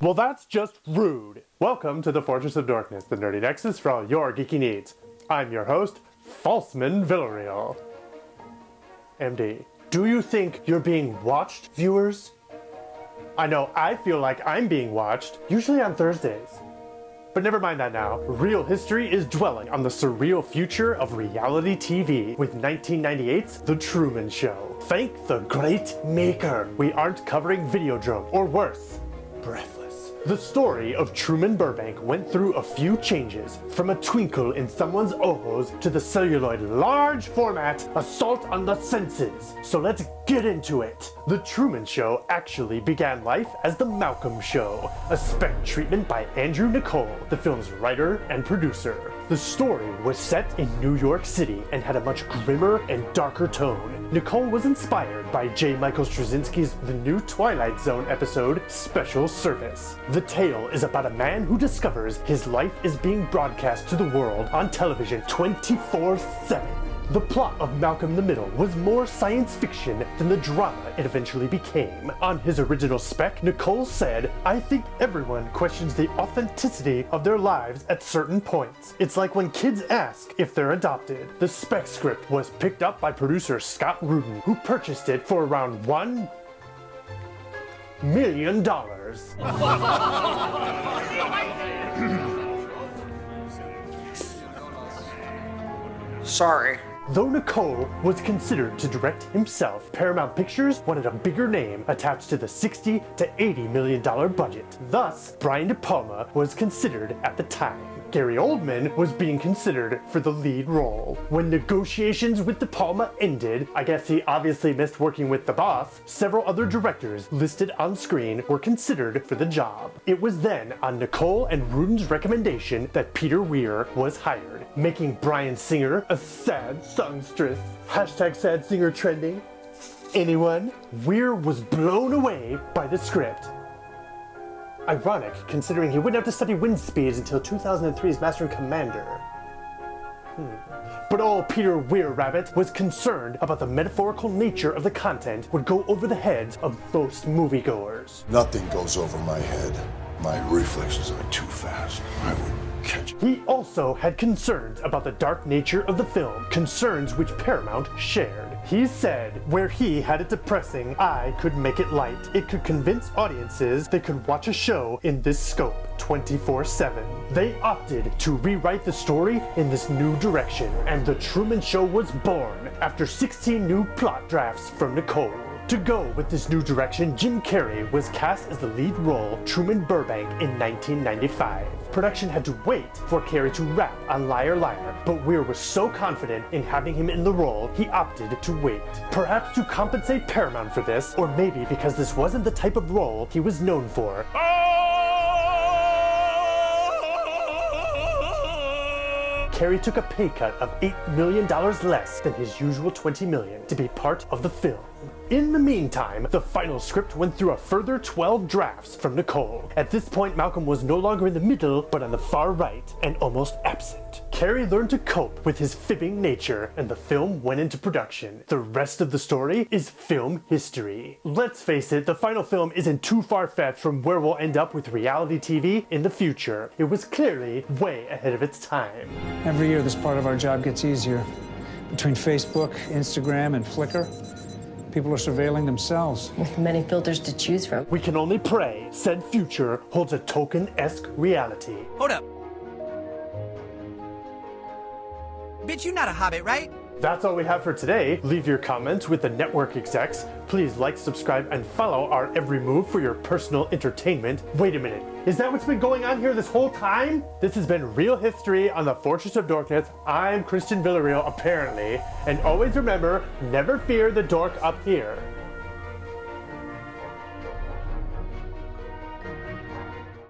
Well, that's just rude. Welcome to the Fortress of Dorkness, the nerdy nexus for all your geeky needs. I'm your host, Falseman Villarreal. MD, do you think you're being watched, viewers? I know I feel like I'm being watched, usually on Thursdays. But never mind that now. Real history is dwelling on the surreal future of reality TV with 1998's The Truman Show. Thank the great maker, we aren't covering Videodrome, or worse, Breathless. The story of Truman Burbank went through a few changes, from a twinkle in someone's ojos to the celluloid large format assault on the senses. So let's get into it. The Truman Show actually began life as The Malcolm Show, a spec treatment by Andrew Niccol, the film's writer and producer. The story was set in New York City and had a much grimmer and darker tone. Niccol was inspired by J. Michael Straczynski's The New Twilight Zone episode, Special Service. The tale is about a man who discovers his life is being broadcast to the world on television 24/7. The plot of Malcolm in the Middle was more science fiction than the drama it eventually became. On his original spec, Niccol said, "I think everyone questions the authenticity of their lives at certain points. It's like when kids ask if they're adopted." The spec script was picked up by producer Scott Rudin, who purchased it for around $1 million. Sorry. Though Niccol was considered to direct himself, Paramount Pictures wanted a bigger name attached to the $60 to $80 million budget. Thus, Brian De Palma was considered at the time. Gary Oldman was being considered for the lead role. When negotiations with De Palma ended, I guess he obviously missed working with the boss, several other directors listed on screen were considered for the job. It was then, on Niccol and Rudin's recommendation, that Peter Weir was hired, making Bryan Singer a sad songstress. Hashtag sad singer trending. Anyone? Weir was blown away by the script. Ironic, considering he wouldn't have to study wind speeds until 2003's Master and Commander. But old Peter Weir-Rabbit was concerned about the metaphorical nature of the content would go over the heads of most moviegoers. Nothing goes over my head. My reflexes are too fast. I would catch it. He also had concerns about the dark nature of the film, concerns which Paramount shared. He said, where he had it depressing, I could make it light. It could convince audiences they could watch a show in this scope 24/7. They opted to rewrite the story in this new direction, and The Truman Show was born after 16 new plot drafts from Niccol. To go with this new direction, Jim Carrey was cast as the lead role, Truman Burbank, in 1995. Production had to wait for Carrey to rap on Liar Liar, but Weir was so confident in having him in the role, he opted to wait. Perhaps to compensate Paramount for this, or maybe because this wasn't the type of role he was known for. Carrey took a pay cut of $8 million less than his usual $20 million to be part of the film. In the meantime, the final script went through a further 12 drafts from Niccol. At this point, Malcolm was no longer in the middle, but on the far right, and almost absent. Carrey learned to cope with his fibbing nature, and the film went into production. The rest of the story is film history. Let's face it, the final film isn't too far-fetched from where we'll end up with reality TV in the future. It was clearly way ahead of its time. Every year, this part of our job gets easier. Between Facebook, Instagram, and Flickr, people are surveilling themselves. With many filters to choose from. We can only pray said future holds a token-esque reality. Hold up. Bitch, you not a hobbit, right? That's all we have for today. Leave your comments with the network execs. Please like, subscribe, and follow our every move for your personal entertainment. Wait a minute, is that what's been going on here this whole time? This has been Real History on the Fortress of Dorkness. I'm Christian Villarreal, apparently. And always remember, never fear the dork up here.